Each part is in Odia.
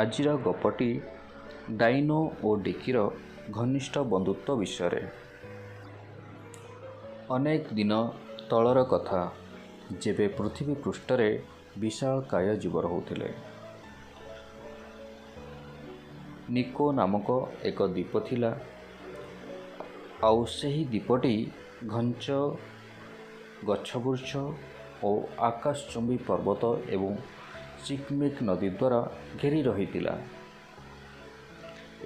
ଆଜିର ଗପଟି ଡାଇନୋ ଓ ଡିକିର ଘନିଷ୍ଠ ବନ୍ଧୁତ୍ୱ ବିଷୟରେ। ଅନେକ ଦିନ ତଳର କଥା, ଯେବେ ପୃଥିବୀ ପୃଷ୍ଠରେ ବିଶାଳକାୟ ଜୀବ ରହୁଥିଲେ। ନିକୋ ନାମକ ଏକ ଦ୍ୱୀପ ଥିଲା, ଆଉ ସେହି ଦ୍ୱୀପଟି ଘଞ୍ଚ ଗଛବୃକ୍ଷ ଓ ଆକାଶଚୁମ୍ବୀ ପର୍ବତ ଏବଂ ଚିକ୍‌ମିକ୍ ନଦୀ ଦ୍ୱାରା ଘେରି ରହିଥିଲା।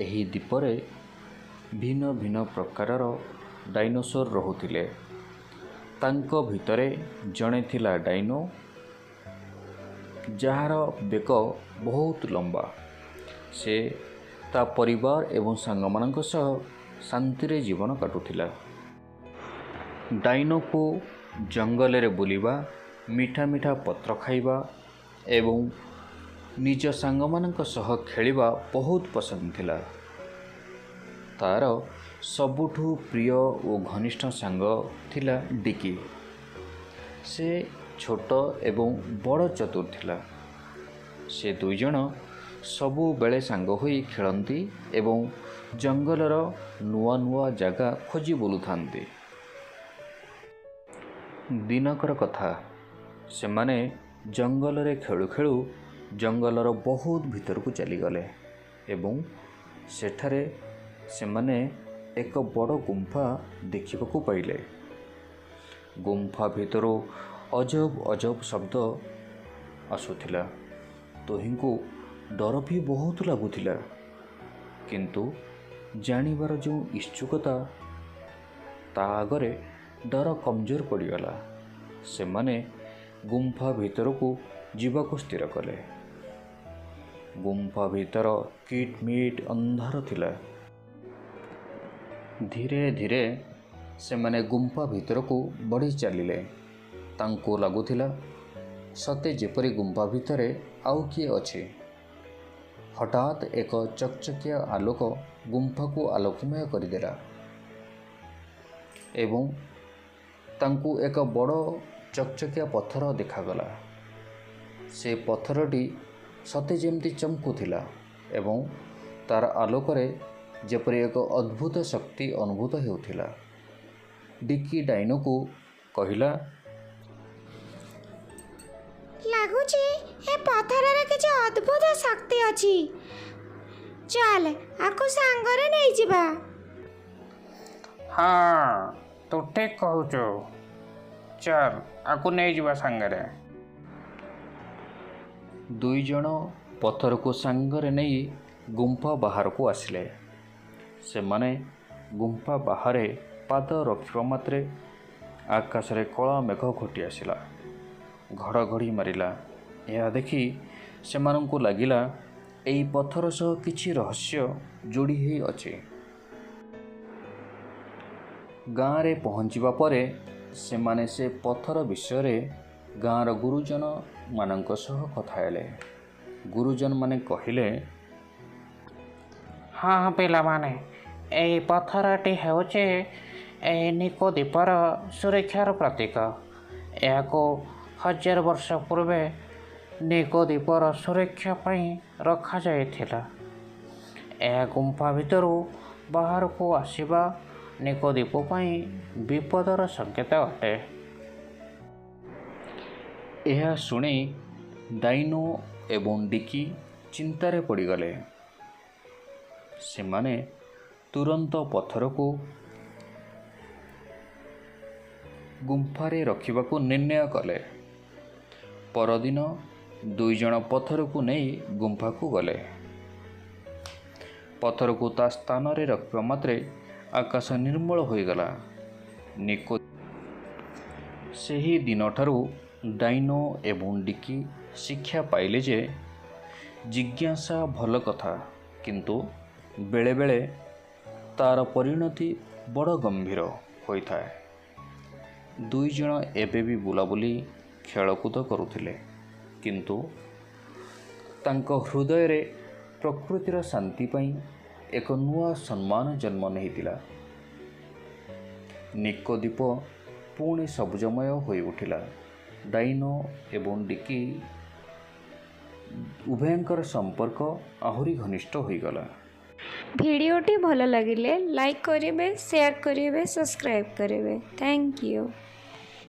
ଏହି ଦ୍ୱୀପରେ ଭିନ୍ନ ଭିନ୍ନ ପ୍ରକାରର ଡାଇନୋସର ରହୁଥିଲେ। ତାଙ୍କ ଭିତରେ ଜଣେ ଥିଲା ଡାଇନୋ, ଯାହାର ବେକ ବହୁତ ଲମ୍ବା। ସେ ତା ପରିବାର ଏବଂ ସାଙ୍ଗମାନଙ୍କ ସହ ଶାନ୍ତିରେ ଜୀବନ କାଟୁଥିଲା। ଡାଇନୋକୁ ଜଙ୍ଗଲରେ ବୁଲିବା, ମିଠା ମିଠା ପତ୍ର ଖାଇବା ଏବଂ ନିଜ ସାଙ୍ଗମାନଙ୍କ ସହ ଖେଳିବା ବହୁତ ପସନ୍ଦ ଥିଲା। ତା'ର ସବୁଠୁ ପ୍ରିୟ ଓ ଘନିଷ୍ଠ ସାଙ୍ଗ ଥିଲା ଡିକି। ସେ ଛୋଟ ଏବଂ ବଡ଼ ଚତୁର ଥିଲା। ସେ ଦୁଇଜଣ ସବୁବେଳେ ସାଙ୍ଗ ହୋଇ ଖେଳନ୍ତି ଏବଂ ଜଙ୍ଗଲର ନୂଆ ନୂଆ ଜାଗା ଖୋଜି ବୁଲୁଥାନ୍ତି। ଦିନକର କଥା, ସେମାନେ ଜଙ୍ଗଲରେ ଖେଳୁ ଖେଳୁ ଜଙ୍ଗଲର ବହୁତ ଭିତରକୁ ଚାଲିଗଲେ ଏବଂ ସେଠାରେ ସେମାନେ ଏକ ବଡ଼ ଗୁମ୍ଫା ଦେଖିବାକୁ ପାଇଲେ। ଗୁମ୍ଫା ଭିତରୁ ଅଜବ ଅଜବ ଶବ୍ଦ ଆସୁଥିଲା। ଦୁହିଁଙ୍କୁ ଡର ବି ବହୁତ ଲାଗୁଥିଲା, କିନ୍ତୁ ଜାଣିବାର ଯେଉଁ ଇଚ୍ଛୁକତା, ତା ଆଗରେ ଡର କମଜୋର ପଡ଼ିଗଲା। ସେମାନେ ଗୁମ୍ଫା ଭିତରକୁ ଯିବାକୁ ସ୍ଥିର କଲେ। ଗୁମ୍ଫା ଭିତର କିଟମିଟ ଅନ୍ଧାର ଥିଲା। ଧୀରେ ଧୀରେ ସେମାନେ ଗୁମ୍ଫା ଭିତରକୁ ବଢ଼ି ଚାଲିଲେ। ତାଙ୍କୁ ଲାଗୁଥିଲା ସତେ ଯେପରି ଗୁମ୍ଫା ଭିତରେ ଆଉ କିଏ ଅଛି। ହଠାତ୍ ଏକ ଚକଚକିଆ ଆଲୋକ ଗୁମ୍ଫାକୁ ଆଲୋକମୟ କରିଦେଲା ଏବଂ ତାଙ୍କୁ ଏକ ବଡ଼ ଚକଚକିଆ ପଥର ଦେଖାଗଲା। ସେ ପଥରଟି ସତେ ଯେମିତି ଚମକୁଥିଲା ଏବଂ ତା'ର ଆଲୋକରେ ଯେପରି ଏକ ଅଦ୍ଭୁତ ଶକ୍ତି ଅନୁଭୂତ ହେଉଥିଲା। ଡିକି ଡାଇନୋକୁ କହିଲା, ଲାଗୁଛି ଏ ପଥରରେ କିଛି ଅଦ୍ଭୁତ ଶକ୍ତି ଅଛି। ଚାଲ ଆକୁ ସାଙ୍ଗରେ ନେଇଯିବା। ହଁ, ତୁ ଠିକ୍ କହୁଛୁ। ଚାଲ ଆକୁ ନେଇଯିବା ସାଙ୍ଗରେ। ଦୁଇଜଣ ପଥରକୁ ସାଙ୍ଗରେ ନେଇ ଗୁମ୍ଫା ବାହାରକୁ ଆସିଲେ। ସେମାନେ ଗୁମ୍ଫା ବାହାରେ ପାଦ ରଖିବା ମାତ୍ରେ ଆକାଶରେ କଳା ମେଘ ଘୋଟି ଆସିଲା। ଘଡ଼ଘଡ଼ି ମାରିଲା। ଏହା ଦେଖି ସେମାନଙ୍କୁ ଲାଗିଲା ଏହି ପଥର ସହ କିଛି ରହସ୍ୟ ଯୋଡ଼ି ହୋଇ ଅଛି। ଗାଁରେ ପହଞ୍ଚିବା ପରେ ସେମାନେ ସେ ପଥର ବିଷୟରେ ଗାଁର ଗୁରୁଜନମାନଙ୍କ ସହ କଥା ହେଲେ। ଗୁରୁଜନମାନେ କହିଲେ, ହଁ ପିଲାମାନେ, ଏହି ପଥରଟି ହେଉଛି ଏହି ନିକୋ ଦ୍ୱୀପର ସୁରକ୍ଷାର ପ୍ରତୀକ। ଏହାକୁ 1000 ବର୍ଷ ପୂର୍ବେ ନିକୋ ଦ୍ୱୀପର ସୁରକ୍ଷା ପାଇଁ ରଖାଯାଇଥିଲା। ଏହା ଗୁମ୍ଫା ଭିତରୁ ବାହାରକୁ ଆସିବା ନିକୋ ଦ୍ୱୀପ ପାଇଁ ବିପଦର ସଂକେତ ଅଟେ। ଏହା ଶୁଣି ଡାଇନୋ ଏବଂ ଡିକି ଚିନ୍ତାରେ ପଡ଼ିଗଲେ। ସେମାନେ ତୁରନ୍ତ ପଥରକୁ ଗୁମ୍ଫାରେ ରଖିବାକୁ ନିର୍ଣ୍ଣୟ କଲେ। ପରଦିନ ଦୁଇଜଣ ପଥରକୁ ନେଇ ଗୁମ୍ଫାକୁ ଗଲେ। ପଥରକୁ ତା ସ୍ଥାନରେ ରଖିବା ମାତ୍ରେ ଆକାଶ ନିର୍ମଳ ହୋଇଗଲା। ନିକୋ ସେହି ଦିନଠାରୁ ଡାଇନୋ ଏବଂ ଡିକି ଶିକ୍ଷା ପାଇଲେ ଯେ ଜିଜ୍ଞାସା ଭଲ କଥା, କିନ୍ତୁ ବେଳେବେଳେ ତା'ର ପରିଣତି ବଡ଼ ଗମ୍ଭୀର ହୋଇଥାଏ। ଦୁଇଜଣ ଏବେ ବି ବୁଲାବୁଲି ଖେଳକୁଦ କରୁଥିଲେ, କିନ୍ତୁ ତାଙ୍କ ହୃଦୟରେ ପ୍ରକୃତିର ଶାନ୍ତି ପାଇଁ ଏକ ନୂଆ ସମ୍ମାନ ଜନ୍ମ ନେଇଥିଲା। ନିକୋ ଦ୍ୱୀପ ପୁଣି ସବୁଜମୟ ହୋଇ ଉଠିଲା। ଡାଇନୋ ଏବଂ ଡିକି ଉଭୟଙ୍କର ସମ୍ପର୍କ ଆହୁରି ଘନିଷ୍ଠ ହୋଇଗଲା। ভিডিওটি ভালো লাগিলে লাইক করিবে, শেয়ার করিবে, সবসক্রাইব করিবে। Thank you.